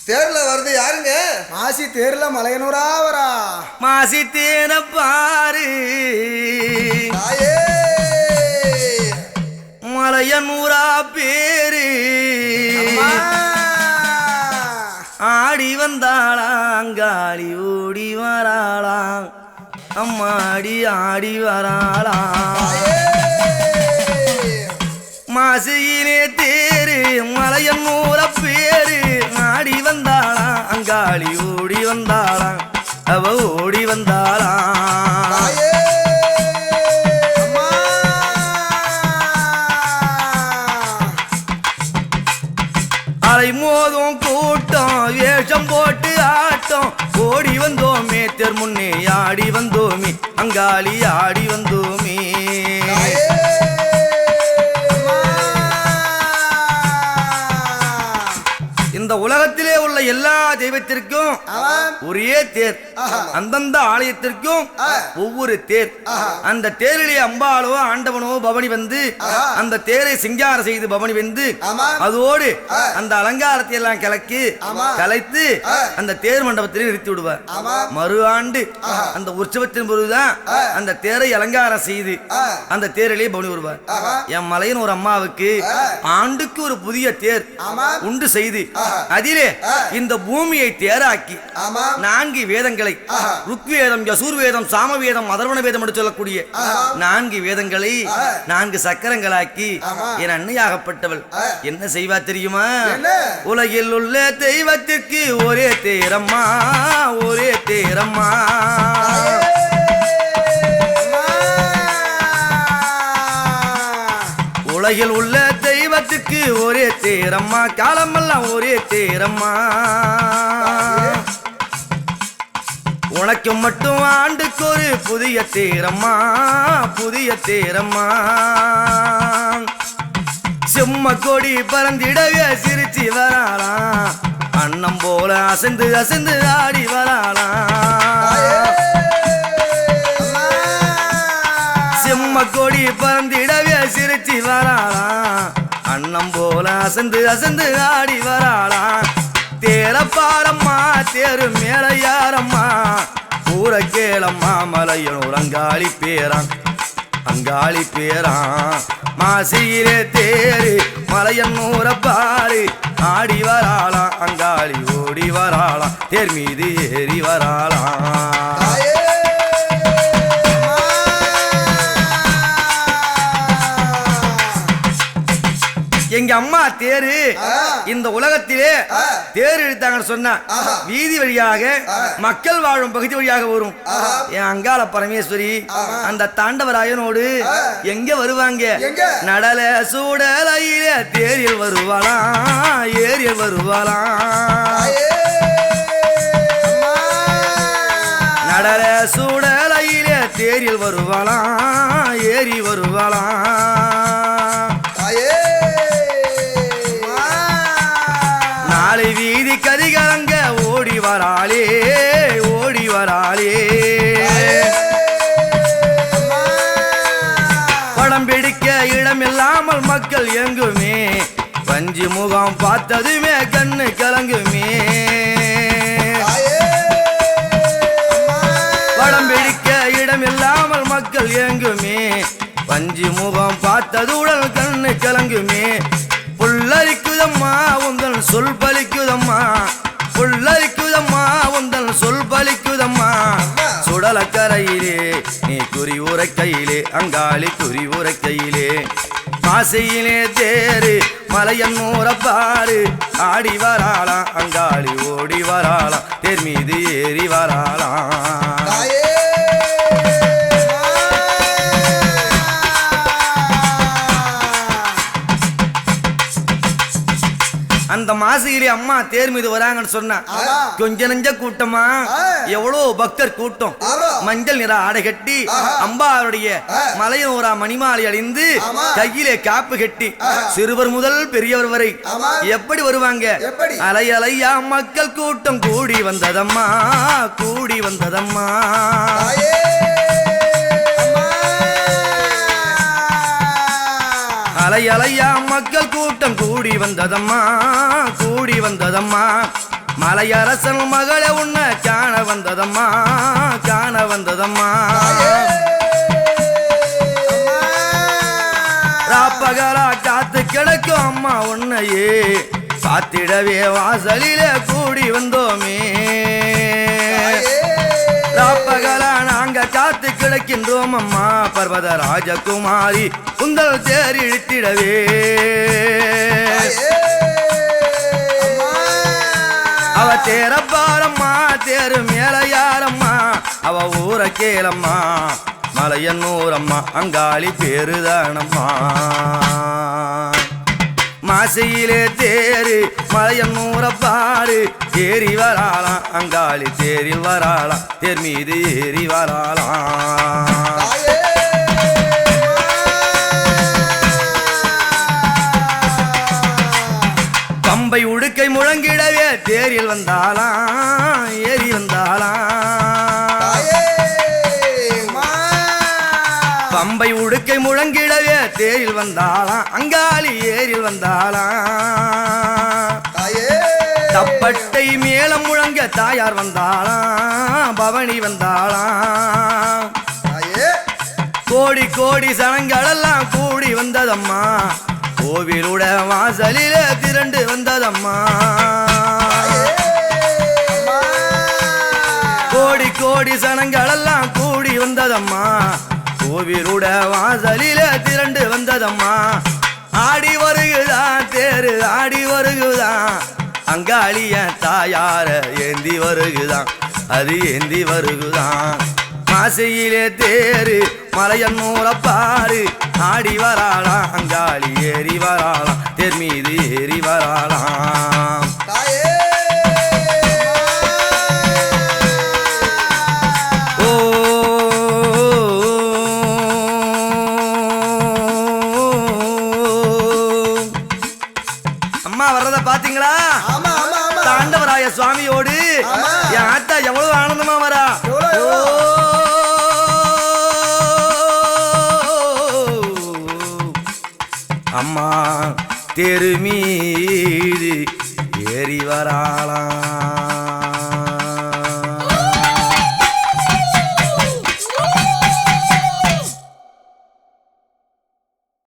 தேர்ல வருது யாருங்க? மாசி தேர்ல மலையனூரா வரா. மாசி தேன பாரு மலையனூரா பேரு ஆடி வந்தாளாங்காளி ஓடி வராளாம் அம்மாடி ஆடி வராளாம் மாசியிலே தேரு மலையனூர பேரு ஆடி வந்தாளாம் அங்காளி ஓடி வந்தாளாம் அவ ஓடி வந்தாளாம் அலை மோதும் கூட்டம் வேஷம் போட்டு ஆட்டம் ஓடி வந்தோமே தேர் முன்னே ஆடி வந்தோமே அங்காளி ஆடி வந்தோமே இந்த உலகத்திலே உள்ள எல்லா தெய்வத்திற்கும் ஒரே தேர், அந்தந்த ஆலயத்திற்கும் ஒவ்வொரு தேர். அந்த தேரிலே அம்பாளோ ஆண்டவனோ பவனி வந்து அந்த தேரை சிங்காரம் செய்து பவனி வந்து அதோடு அந்த அலங்காரத்தை எல்லாம் கலைத்து அந்த தேர் மண்டபத்திலே நிறுத்தி விடுவார். மறு ஆண்டு அந்த உற்சவத்தின் பொழுதுதான் அந்த தேரை அலங்காரம் செய்து அந்த தேரிலே பவனி வருவார். என் மலையின் ஒரு அம்மாவுக்கு ஆண்டுக்கு ஒரு புதிய தேர் உண்டு செய்து அதிலே இந்த பூமியை தேராக்கி 4 வேதங்களை ருக்வேதம், யசூர்வேதம், சாமவேதம், அதர்வண வேதம் என்று சொல்லக்கூடிய 4 வேதங்களை 4 சக்கரங்களாக்கி என் அன்னையாகப்பட்டவள் என்ன செய்வா தெரியுமா? உலகில் உள்ள தெய்வத்திற்கு ஒரே தேரம்மா, ஒரே தேரம்மா. உலகில் உள்ள தெய்வத்துக்கு ஒரே தேரம்மா, காலமெல்லாம் ஒரே தேரம்மா. உனக்கு மட்டும் ஆண்டுக்கு ஒரு புதிய தேரம்மா, புதிய தேரம்மா. செம்ம கொடி பறந்திடவே சிரிச்சு வராளாம், அன்னம் போல அசைந்து அசைந்து ஆடி வராளாம். செம்ம கொடி பறந்திடவே சிரிச்சு வராளாம், அன்னம் போல அசைந்து அசைந்து ஆடி வராளாம். தேர பாரம்மா தேரு மேல யாரம்மா, ஊர கேளம்மா மலையனூர் அங்காளி பேரான், அங்காளி பேரான். மாசியிலே தேரு மலையனூர பாரு ஆடி வராளாம், அங்காளி ஓடி வராளாம், தேர் மீது ஏறி வராளாம். எங்க அம்மா தேரு இந்த உலகத்திலே தேர் இழுத்தாங்கன்னு சொன்னா வீதி வழியாக மக்கள் வாழும் பகுதி வழியாக வரும். என் அங்காள பரமேஸ்வரி அந்த தாண்டவராயனோடு எங்க வருவாங்க? நடல சூடலையில தேரில் வருவாளாம், ஏரியில் வருவாளாம். நடல சூடலையில தேரில் வருவாளாம், ஏறி வருவாளாம். நாளை வீதி கதிகலங்க ஓடி வராளே, ஓடி வராளே. படம் பிடிக்க இடம் இல்லாமல் மக்கள் எங்குமே, பஞ்சு முகம் பார்த்ததுமே கண்ணு கலங்குமே. படம் பிடிக்க இடம் இல்லாமல் மக்கள் எங்குமே, பஞ்சு முகம் பார்த்ததுடன் கண்ணு கலங்குமே. புல்லரிக்குதம்மா உந்தன் சொல் பலிக்குதம்மா, புல்லரிக்குதம்மா உந்தன் சொல் பலிக்குதம்மா. சுடல கரையிலே நீ குறி உரைக்கையிலே, அங்காளி குறி உரைக்கையிலே. மாசையிலே தேரு மலையனூர பாரு ஆடி வராளாம், அங்காளி ஓடி வராளாம், தேர் மீது ஏறி வராளாம். அந்த மாசியிலே அம்மா தேர் மீது வராங்கன்னு சொன்னா கொஞ்ச நெஞ்ச கூட்டமா, எவ்வளவு பக்தர் கூட்டம். மஞ்சள் நிற ஆடை கட்டி அம்பாளுடைய மலையனூரா மணிமாலை அணிந்து கையிலே காப்பு கட்டி சிறுவர் முதல் பெரியவர் வரை எப்படி வருவாங்க? அலை அலையா மக்கள் கூட்டம் கூடி வந்ததம்மா, கூடி வந்ததம்மா. அலை அலையா மக்கள் கூட்டம் கூடி வந்ததம்மா, கூடி வந்ததம்மா. மலையரசன் மகளே உன்னை காண வந்ததம்மா காண வந்ததம்மா ராப்பகலா காத்து கிடக்கும் அம்மா உன்னையே காத்திடவே வாசலில கூடி வந்தோமே ராப்பகலா நாங்க காத்து கிடக்கின்றோம் அம்மா பர்வத ராஜகுமாரி குந்தல் தேர் இழுத்திடவே அவ தேரப்பாரம்மா தேரு மேல யாரம்மா அவ ஊர கேளம்மா மலையன்னூரம்மா அங்காளி பேருதானம்மா மாசையிலே தேரு மலையன்னூர பாரு ஏறி வராளாம் அங்காளி தேரில் வராளாம் தேர் மீது ஏறி வராளாம் பம்பை உடுக்கை முழங்கிடவே தேரில் வந்தாளாம் ஏறி வந்தாளாம் பம்பை உடுக்கை முழங்கிடவே தேரில் வந்தாளாம் அங்காளி ஏரில் வந்தாளாம் தப்பட்டை மேலம் முழங்க தாயார் வந்தாளாம் பவனி வந்தாளாம் கோடி கோடி சனங்களெல்லாம் கூடி வந்ததம்மா கோவிலுட வாசலில திரண்டு வந்ததம்மா கோடி கோடி சனங்களெல்லாம் கூடி வந்ததம்மா கோவிலுட வாசலில திரண்டு வந்ததம்மா ஆடி வருகுதான் தேரு ஆடி வருகுதான் அங்காளிய தாயார ஏந்தி வருகுதான் அது ஏந்தி வருகுதான் மாசையிலே தேரு மலையன்னூர பாரு ஆடி வராளாம் அங்காளி ஏறி வராளாம் தேர் மீது ஏறி வராளாம் அம்மா வர்றத பாத்தீங்களா தாண்டவராய சுவாமியோடு என் ஆத்தா எவ்வளவு ஆனந்தமா வரா அம்மா தெரு மீது ஏறி வராளாம்